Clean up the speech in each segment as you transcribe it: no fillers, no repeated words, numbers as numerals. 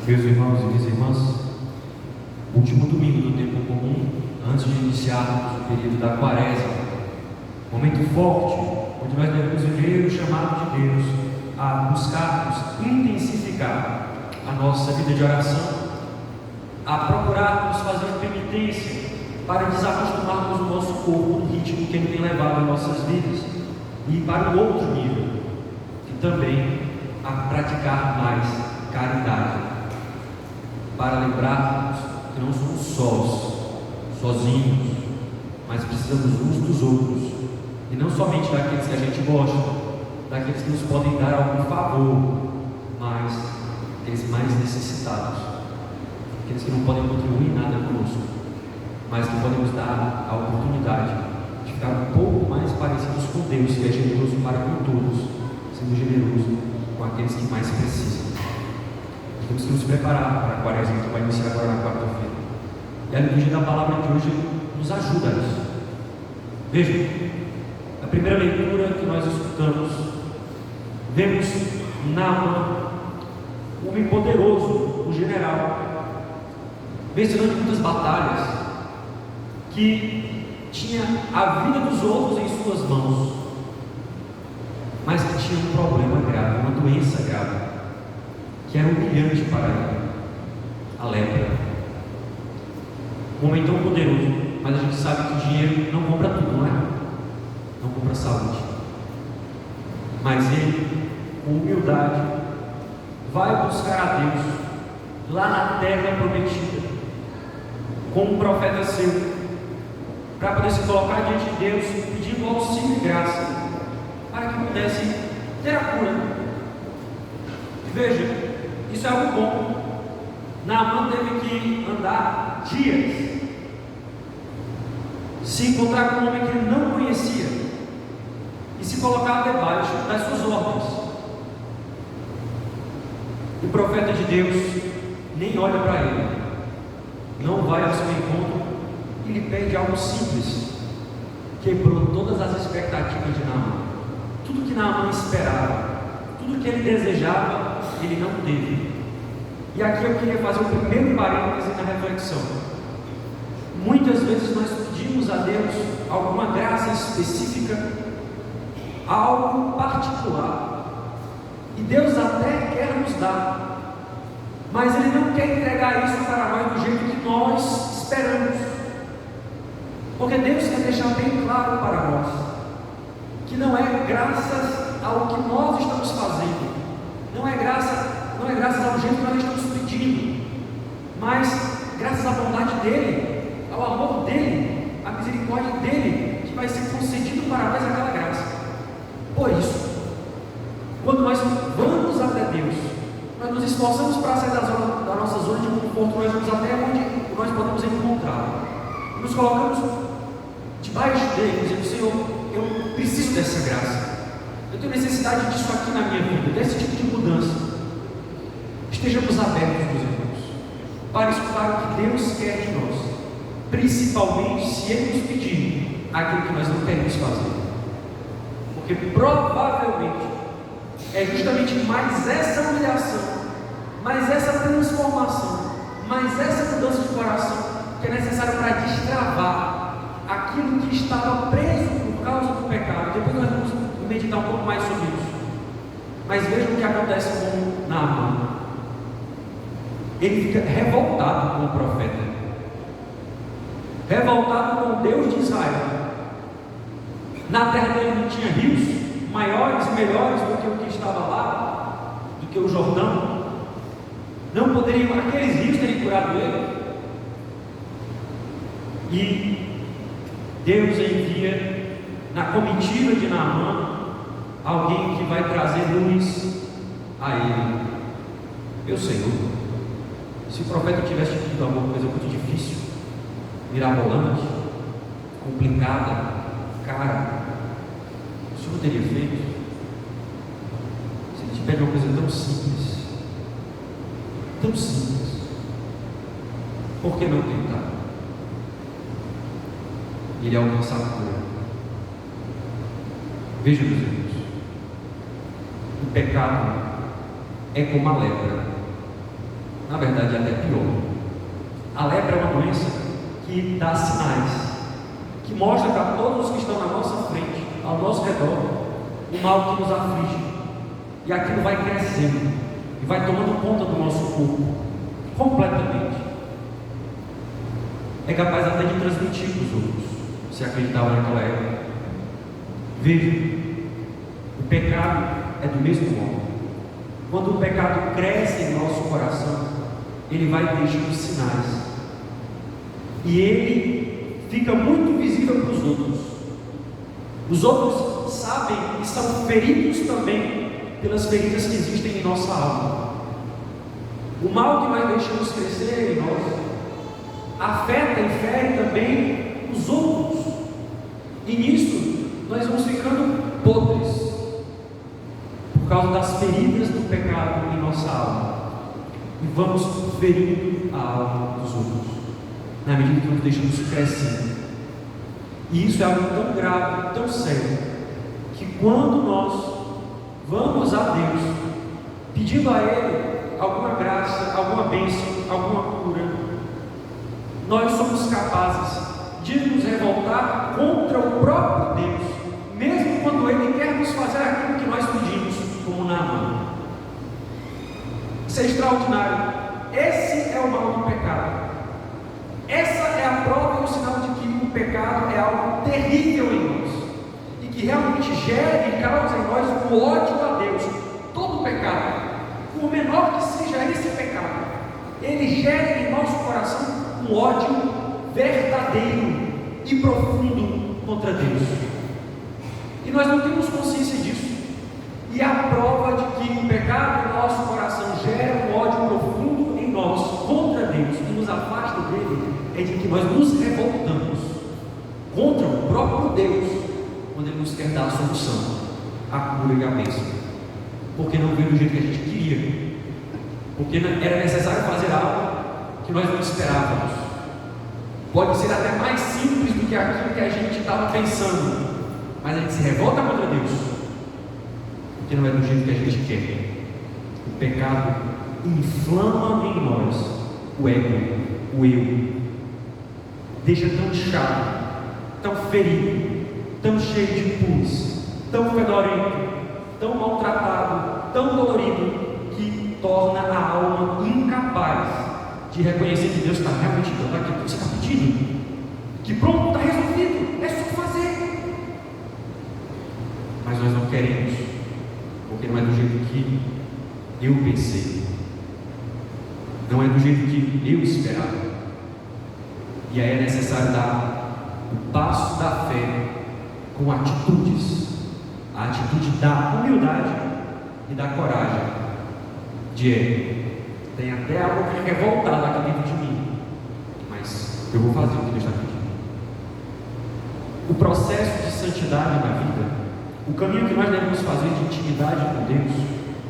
Meus irmãos e minhas irmãs, último domingo do tempo comum, antes de iniciarmos o período da quaresma, momento forte, onde nós devemos viver o chamado de Deus a buscarmos intensificar a nossa vida de oração, a procurarmos fazer penitência para desacostumarmos o nosso corpo do ritmo que Ele tem levado em nossas vidas e para um outro nível, e também a praticar mais caridade, para lembrarmos que não somos sozinhos, mas precisamos uns dos outros, e não somente daqueles que a gente gosta, daqueles que nos podem dar algum favor, mas aqueles mais necessitados, aqueles que não podem contribuir nada conosco, mas que podem nos dar a oportunidade de ficar um pouco mais parecidos com Deus, que é generoso para com todos, sendo generoso com aqueles que mais precisam. Temos que nos preparar para a quaresma que vai iniciar agora na quarta-feira. E a liturgia da palavra de hoje nos ajuda a isso. Vejam, a primeira leitura que nós escutamos, vemos Naamã, um homem poderoso, um general, vencedor de muitas batalhas, que tinha a vida dos outros em suas mãos, mas que tinha um problema grave, uma doença grave, que era humilhante para ele, a lepra. Um homem tão poderoso, mas a gente sabe que o dinheiro não compra tudo, não é? Não compra saúde. Mas ele, com humildade, vai buscar a Deus lá na terra prometida, como um profeta seu, para poder se colocar diante de Deus, pedindo auxílio e graça, para que pudesse ter a cura. Veja, isso é algo bom. Naamã teve que andar dias, se encontrar com um homem que ele não conhecia e se colocar debaixo das suas ordens. O profeta de Deus nem olha para ele, não vai ao seu encontro e lhe pede algo simples. Quebrou todas as expectativas de Naamã. Tudo que Naamã esperava, tudo que ele desejava, ele não teve. E aqui eu queria fazer o primeiro parêntese na reflexão. Muitas vezes nós pedimos a Deus alguma graça específica, algo particular, e Deus até quer nos dar, mas Ele não quer entregar isso para nós do jeito que nós esperamos, porque Deus quer deixar bem claro para nós que não é graças ao que nós estamos fazendo, não é graças ao jeito que nós estamos pedindo, mas graças à bondade dEle, ao amor dEle, à misericórdia dEle, que vai ser concedido para nós aquela graça. Por isso, quando nós vamos até Deus, nós nos esforçamos para sair da nossa zona de conforto, nós vamos até onde nós podemos encontrá-lo, nos colocamos debaixo dEle, dizendo: Senhor, eu preciso dessa graça, eu tenho necessidade disso aqui na minha vida, desse tipo de mudança. Estejamos abertos, meus irmãos, para escutar o que Deus quer de nós, principalmente se Ele nos pedir aquilo que nós não queremos fazer, porque provavelmente é justamente mais essa humilhação, mais essa transformação, mais essa mudança de coração que é necessário para destravar aquilo que estava preso por causa do pecado. Depois nós vamos meditar um pouco mais sobre isso. Mas vejam o que acontece com Naamã. Ele fica revoltado com o profeta, revoltado com o Deus de Israel. Na terra dele não tinha rios maiores e melhores do que o que estava lá, do que o Jordão. Não poderiam aqueles rios terem curado ele. E Deus envia na comitiva de Naamã alguém que vai trazer luz a ele. Meu Senhor, se o profeta tivesse pedido alguma coisa muito difícil, mirabolante, complicada, cara, o Senhor teria feito? Se ele te pede uma coisa tão simples, por que não tentar? Ele alcança a cura. Veja, meus irmãos, o pecado é como a lepra. Na verdade, é até pior. A lepra é uma doença que dá sinais, que mostra para todos os que estão na nossa frente, ao nosso redor, o mal que nos aflige. E aquilo vai crescendo e vai tomando conta do nosso corpo completamente. É capaz até de transmitir para os outros, se acreditava naquela época. Veja, o pecado é do mesmo modo. Quando o pecado cresce em nosso coração, ele vai deixando sinais, e ele fica muito visível para os outros. Os outros sabem e são feridos também pelas feridas que existem em nossa alma. O mal que nós deixamos crescer em nós afeta e fere também os outros, e nisso nós vamos ficando podres por causa das feridas do pecado em nossa alma, e vamos ferindo a alma dos outros na medida que nós deixamos crescer. E isso é algo tão grave, tão sério, que quando nós vamos a Deus pedindo a Ele alguma graça, alguma bênção, alguma cura, nós somos capazes de nos revoltar contra o próprio Deus, mesmo quando Ele quer nos fazer aquilo que nós pedimos, como Naamã. Isso é extraordinário. Esse é o mal do pecado. Essa é a prova e o sinal de que o pecado é algo terrível em nós, e que realmente gera e causa em nós o ódio a Deus. Todo pecado, por menor que seja esse pecado, ele gera em nosso coração um ódio verdadeiro e profundo contra Deus, e nós não temos consciência disso. E a prova de que o pecado em nosso coração gera um ódio profundo em nós contra Deus e nos afasta dele, é de que nós nos revoltamos contra o próprio Deus quando Ele nos quer dar a solução, a cura e a bênção, porque não veio do jeito que a gente queria, porque era necessário fazer algo que nós não esperávamos. Pode ser até mais simples do que aquilo que a gente estava pensando, mas a gente se revolta contra Deus porque não é do jeito que a gente quer. O pecado inflama em nós o ego, o eu, deixa tão chato, tão ferido, tão cheio de pus, tão fedorento, tão maltratado, tão dolorido, que torna a alma incapaz de reconhecer que Deus está realmente dando aquilo que você está pedindo, que pronto, está resolvido, é só fazer. Mas nós não queremos, porque não é do jeito que eu pensei, não é do jeito que eu esperava. E aí é necessário dar o passo da fé com atitudes, a atitude da humildade e da coragem, tem até algo revoltado aqui dentro de mim, mas eu vou fazer o que Deus está pedindo. O processo de santidade na vida, o caminho que nós devemos fazer de intimidade com Deus,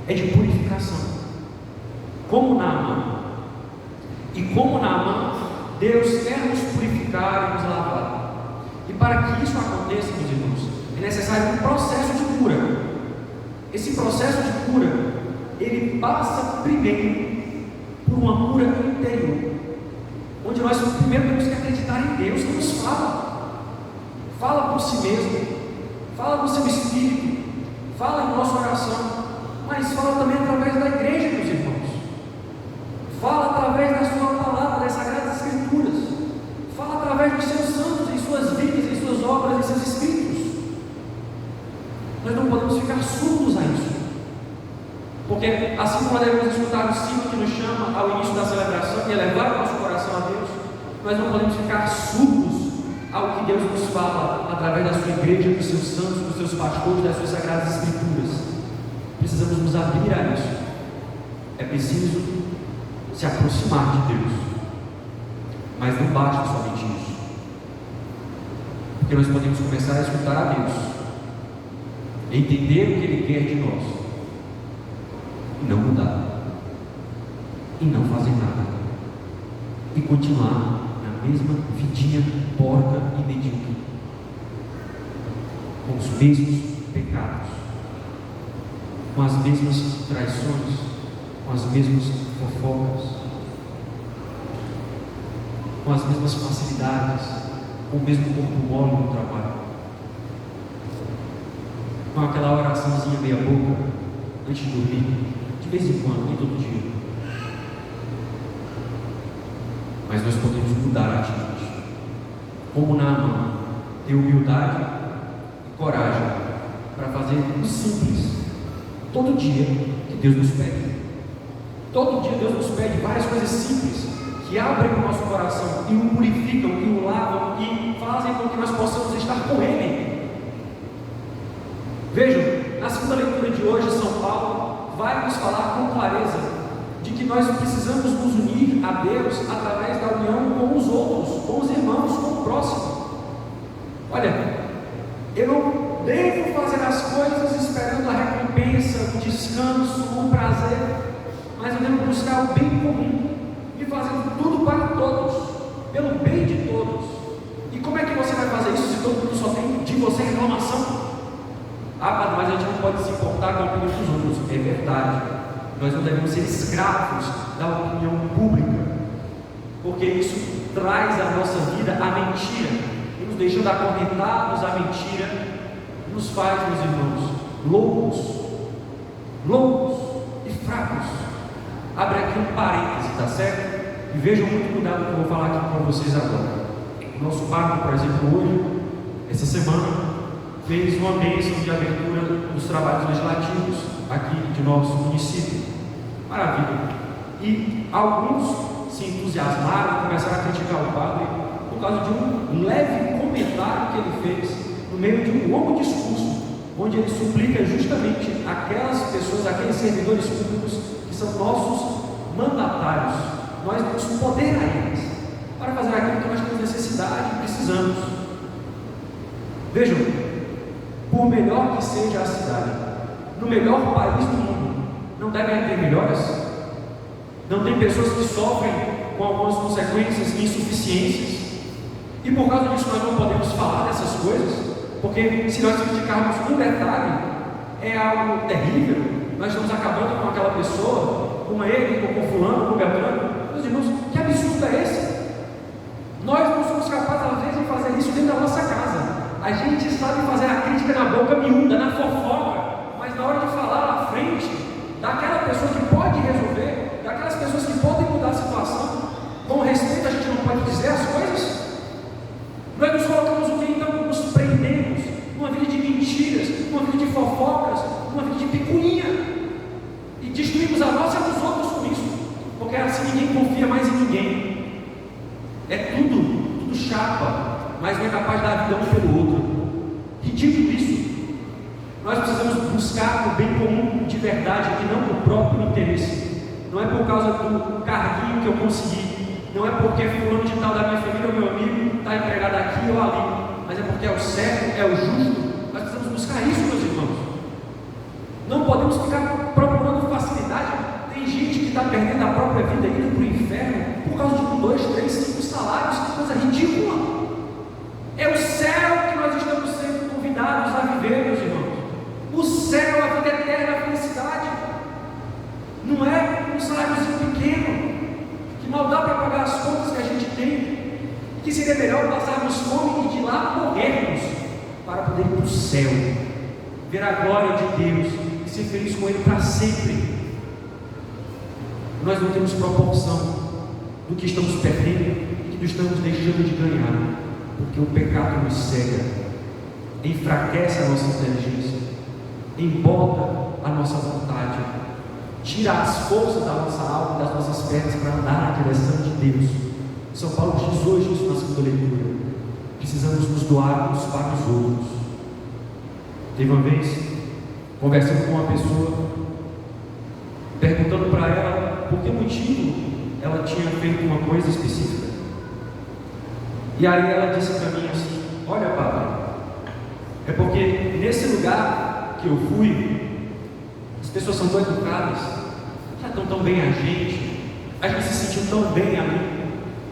é de purificação, como Naamã. E como Naamã, Deus quer nos purificar e nos lavar. E para que isso aconteça, meus irmãos, é necessário um processo de cura. Esse processo de cura, ele passa primeiro por uma cura interior, onde nós primeiro temos que acreditar em Deus que nos fala por si mesmo, fala no seu espírito, fala em nossa oração, mas fala também através da igreja, meus irmãos. Fala através da sua palavra, das Sagradas Escrituras. Fala através dos seus santos, em suas vidas, em suas obras, em seus escritos. Nós não podemos ficar surdos a isso, porque assim como devemos escutar o sino que nos chama ao início da celebração e elevar o nosso coração a Deus, nós não podemos ficar surdos ao que Deus nos fala através da sua igreja, dos seus santos, dos seus pastores, das suas Sagradas Escrituras. Precisamos nos abrir a isso. É preciso se aproximar de Deus, mas não basta somente isso, porque nós podemos começar a escutar a Deus, entender o que Ele quer de nós, e não mudar, e não fazer nada, e continuar na mesma vidinha porca e medíocre, com os mesmos pecados, com as mesmas traições, com as mesmas fofocas, com as mesmas facilidades, com o mesmo corpo mole no trabalho, com aquela oraçãozinha meia boca antes de dormir, de vez em quando, nem todo dia. Mas nós podemos mudar a atitude, como Naamã, ter humildade e coragem para fazer o simples, todo dia que Deus nos pede. Todo dia Deus nos pede várias coisas simples, que abrem o nosso coração e o purificam, e o lavam, e fazem com que nós possamos estar com Ele. Vejam, na segunda leitura de hoje, São Paulo vai nos falar com clareza de que nós precisamos nos unir a Deus através da união com os outros, com os irmãos, com o próximo. Olha, eu não devo fazer as coisas esperando a recompensa, o descanso, o prazer, mas eu devo buscar o bem comum e fazendo tudo para todos, pelo bem de todos. E como é que você vai fazer isso se todo mundo só tem de você reclamação? Ah, mas a gente não pode se importar com a opinião dos outros. É verdade, nós não devemos ser escravos da opinião pública, porque isso traz à nossa vida a mentira, e nos deixando acorrentados à mentira, nos faz, meus irmãos, loucos e fracos. Abre aqui um parêntese, tá certo? E vejam muito cuidado que eu vou falar aqui com vocês agora. O nosso padre, por exemplo, hoje, essa semana, fez uma bênção de abertura dos trabalhos legislativos aqui de nosso município. Maravilha! E alguns se entusiasmaram e começaram a criticar o padre por causa de um leve comentário que ele fez no meio de um longo discurso, onde ele suplica justamente aquelas pessoas, aqueles servidores públicos que são nossos mandatários. Nós temos poder a eles para fazer aquilo que nós temos necessidade e precisamos. Vejam, por melhor que seja a cidade, no melhor país do mundo, não devem haver melhores? Não tem pessoas que sofrem com algumas consequências e insuficiências, e por causa disso nós não podemos falar dessas coisas, porque se nós criticarmos um detalhe, é algo terrível, nós estamos acabando com aquela pessoa, com ele, ou com fulano, ou com Beltrano. Meus irmãos, que absurdo é esse? Nós não somos capazes às vezes de fazer isso dentro da nossa casa. A gente sabe fazer a crítica na boca miúda, na fofoca, mas na hora de falar na frente daquela pessoa que pode resolver, daquelas pessoas que podem mudar a situação, com respeito a gente não pode dizer as coisas. Nós nos colocamos o que então? Nos prendemos numa vida de mentiras, numa vida de fofocas, numa vida de picuinha, e destruímos a nossa e a dos outros com isso, porque assim ninguém confia mais em ninguém. É tudo chapa, mas não é capaz de dar a vida um pelo outro. Ridículo isso. Nós precisamos buscar o bem comum de verdade e não o próprio interesse. Não é por causa do carguinho que eu consegui, não é porque fulano de tal da minha família ou meu amigo está empregado aqui ou ali, mas é porque é o certo, é o justo. Nós precisamos buscar isso, meus irmãos. Não podemos ficar procurando facilidade. Tem gente que está perdendo a própria vida, indo para o inferno por causa de 1, 2, 3, 5 salários. Que coisa ridícula. É o céu que nós estamos sendo convidados a viver, meus irmãos. O céu, a vida eterna, a felicidade. Não é um saláriozinho pequeno, que mal dá para pagar as contas que a gente tem, e que seria melhor passarmos fome e de lá morrermos, para poder ir para o céu, ver a glória de Deus e ser feliz com Ele para sempre. Nós não temos proporção do que estamos perdendo e do que estamos deixando de ganhar, porque o pecado nos cega, enfraquece a nossa inteligência, embota a nossa vontade, tira as forças da nossa alma e das nossas pernas para andar na direção de Deus. São Paulo diz hoje isso na segunda leitura. Precisamos nos doar uns para os outros. Teve uma vez, conversando com uma pessoa, perguntando para ela por que motivo ela tinha feito uma coisa específica. E aí ela disse para mim assim: olha, padre, é porque nesse lugar que eu fui, as pessoas são tão educadas, tratam tão bem a gente se sentiu tão bem ali.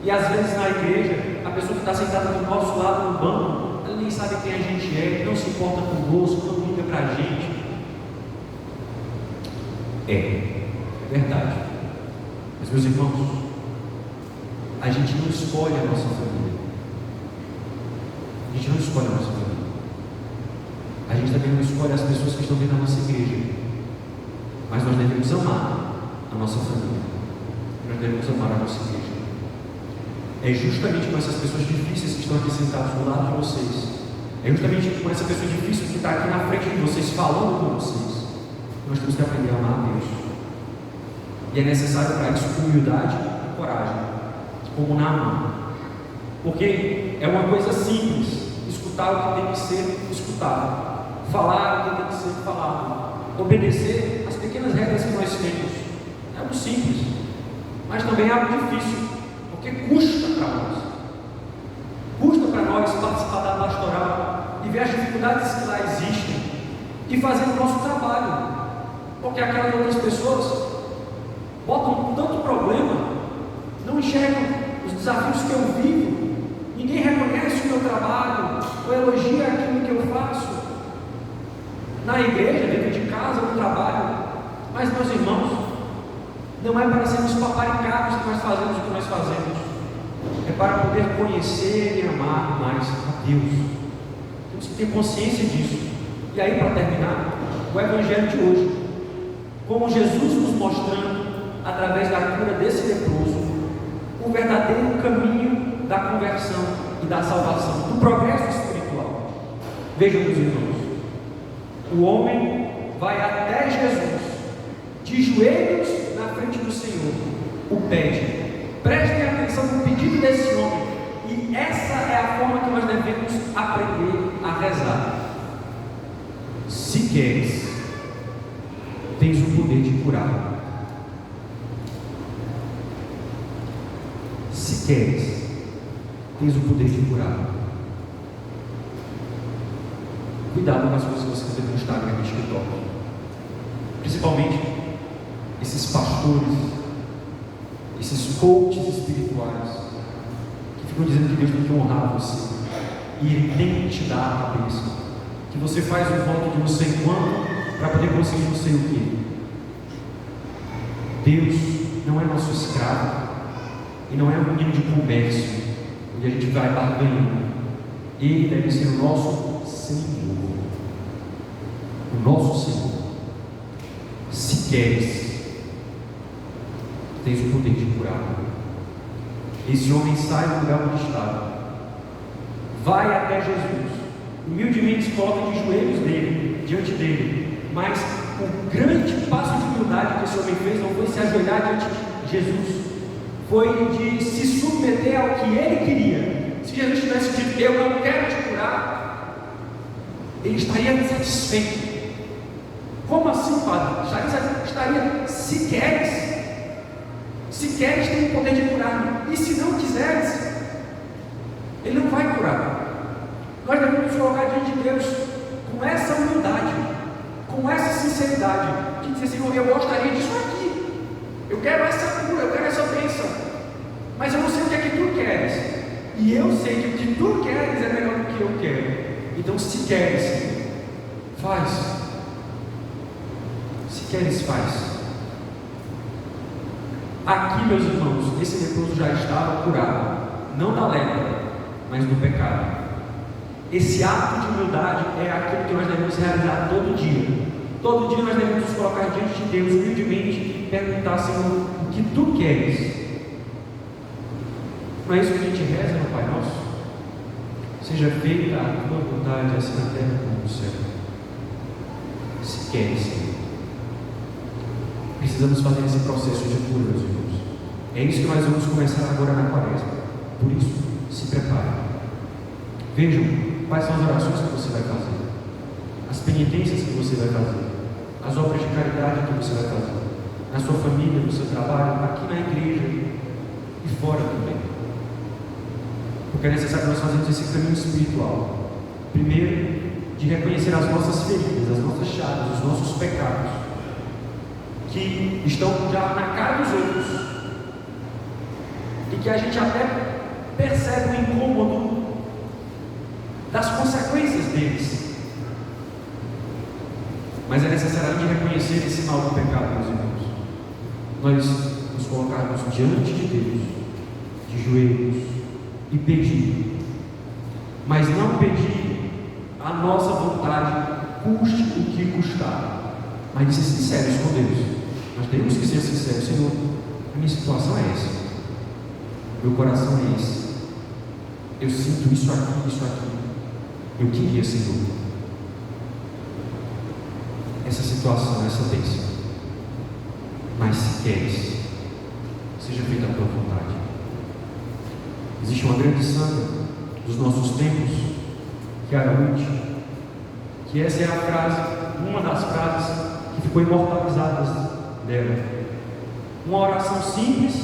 E às vezes na igreja, a pessoa que está sentada do nosso lado no banco, ela nem sabe quem a gente é, não se importa conosco, não liga para a gente. É verdade. Mas meus irmãos, a gente não escolhe a nossa família. A gente não escolhe a nossa família. A gente também não escolhe as pessoas que estão dentro da nossa igreja. Mas nós devemos amar a nossa família. Nós devemos amar a nossa igreja. É justamente com essas pessoas difíceis que estão aqui sentadas do lado de vocês. É justamente com essa pessoa difícil que está aqui na frente de vocês, falando com vocês. Nós temos que aprender a amar a Deus. E é necessário para isso humildade e coragem, como Naamã. Porque é uma coisa simples, escutar o que tem que ser escutado, falar o que tem que ser falado, obedecer as pequenas regras que nós temos. É algo simples, mas também é algo difícil, porque custa para nós. Custa para nós participar da pastoral e ver as dificuldades que lá existem e fazer o nosso trabalho, porque aquelas outras pessoas botam tanto problema, não enxergam os desafios que eu vivo, ninguém reconhece o meu trabalho, ou elogia aquilo que eu faço, na igreja, dentro de casa, no trabalho. Mas, meus irmãos, não é para sermos paparicados que nós fazemos o que nós fazemos, é para poder conhecer e amar mais a Deus. Temos que ter consciência disso. E aí, para terminar, o Evangelho de hoje, como Jesus nos mostrando, através da cura desse leproso, o verdadeiro caminho da conversão e da salvação, do progresso espiritual. Vejam, meus irmãos, o homem vai até Jesus, de joelhos na frente do Senhor, o pede. Prestem atenção no pedido desse homem, e essa é a forma que nós devemos aprender a rezar. Se queres, tens o poder de curar. Se queres, tens o poder de curar. Cuidado com as coisas que você vê no Instagram e no TikTok. Principalmente esses pastores, esses coaches espirituais, que ficam dizendo que Deus tem que honrar você, e Ele tem que te dar a cabeça, que você faz um voto de não sei quanto para poder conseguir não sei o que. Deus não é nosso escravo, e não é um menino de comércio, onde a gente vai barganhando. Ele deve ser o nosso Senhor. O nosso Senhor. Se queres, tens o poder de curar. Esse homem sai do lugar onde estava, vai até Jesus, humildemente se coloca de joelhos diante dele. Mas o grande passo de humildade que esse homem fez não foi se ajoelhar diante de Jesus, foi de se submeter ao que ele queria. Se Jesus tivesse dito, eu não quero te curar, ele estaria satisfeito. Como assim, Padre? Estaria, se queres, tem o poder de curar, e se não quiseres, ele não vai curar. Nós devemos nos colocar diante de Deus com essa humildade, com essa sinceridade, de dizer, Senhor, eu gostaria disso aqui, eu quero essa cura, eu quero essa bênção, mas eu não sei o que é que tu queres, e eu sei que o que tu queres é melhor do que eu quero. Então, se queres, faz. Se queres, faz. Aqui, meus irmãos, esse leproso já estava curado, não da lepra, mas do pecado. Esse ato de humildade é aquilo que nós devemos realizar todo dia. Todo dia nós devemos nos colocar diante de Deus humildemente e perguntar, Senhor, o que tu queres? Não é isso que a gente reza no Pai Nosso? Seja feita a tua vontade, assim na terra como no céu. Se queres, Senhor. Precisamos fazer esse processo de cura, meus irmãos. É isso que nós vamos começar agora na Quaresma. Por isso, se prepare. Vejam quais são as orações que você vai fazer, as penitências que você vai fazer, as obras de caridade que você vai fazer, na sua família, no seu trabalho, aqui na igreja e fora também. Porque é necessário nós fazermos esse caminho espiritual. Primeiro, de reconhecer as nossas feridas, as nossas chagas, os nossos pecados, que estão já na cara dos outros, e que a gente até percebe o incômodo das consequências deles. Mas é necessário a gente reconhecer esse mal do pecado, meus irmãos. Nós nos colocarmos diante de Deus, de joelhos e pedir. Mas não pedir a nossa vontade, custe o que custar. Mas ser sinceros com Deus. Nós temos que ser sinceros. Senhor, a minha situação é essa. Meu coração é esse. Eu sinto isso aqui, isso aqui. Eu queria, Senhor, essa situação, essa bênção. Mas se queres, seja feita a tua vontade. Existe uma grande santa dos nossos tempos, que é a Ruth, que essa é a frase, uma das frases que ficou imortalizada dela. Uma oração simples,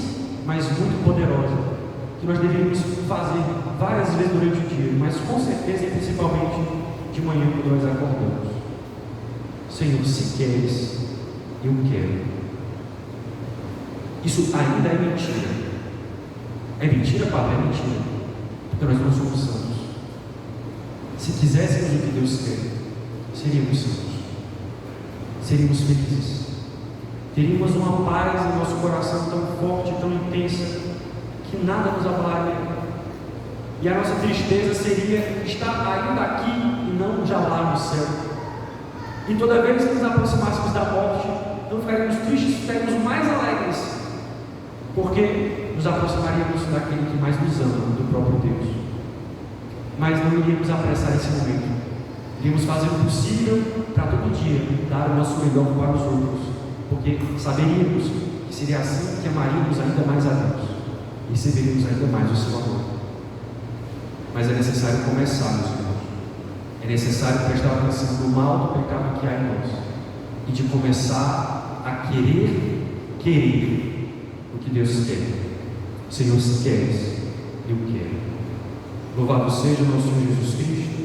mas muito poderosa, que nós deveríamos fazer várias vezes durante o dia, mas com certeza e principalmente de manhã quando nós acordamos. Senhor, se queres, eu quero. Isso ainda é mentira. É mentira, Pablo? É mentira. Porque nós não somos santos. Se quiséssemos o que Deus quer, seríamos santos. Seríamos felizes. Teríamos uma paz em nosso coração tão forte, tão intensa, que nada nos abalaria. E a nossa tristeza seria estar ainda aqui e não já lá no céu. E toda vez que nos aproximássemos da morte, não ficaríamos tristes, ficaríamos mais alegres, porque nos aproximaríamos daquele que mais nos ama, do próprio Deus. Mas não iríamos apressar esse momento. Iríamos fazer o possível para todo dia dar o nosso melhor para os outros, porque saberíamos que seria assim que amaríamos ainda mais a Deus e receberíamos ainda mais o seu amor. Mas é necessário começar, meus irmãos. É necessário prestar atenção no mal do pecado que há em nós e de começar a querer o que Deus quer. Senhor, se queres, eu quero. Louvado seja o nosso Senhor Jesus Cristo.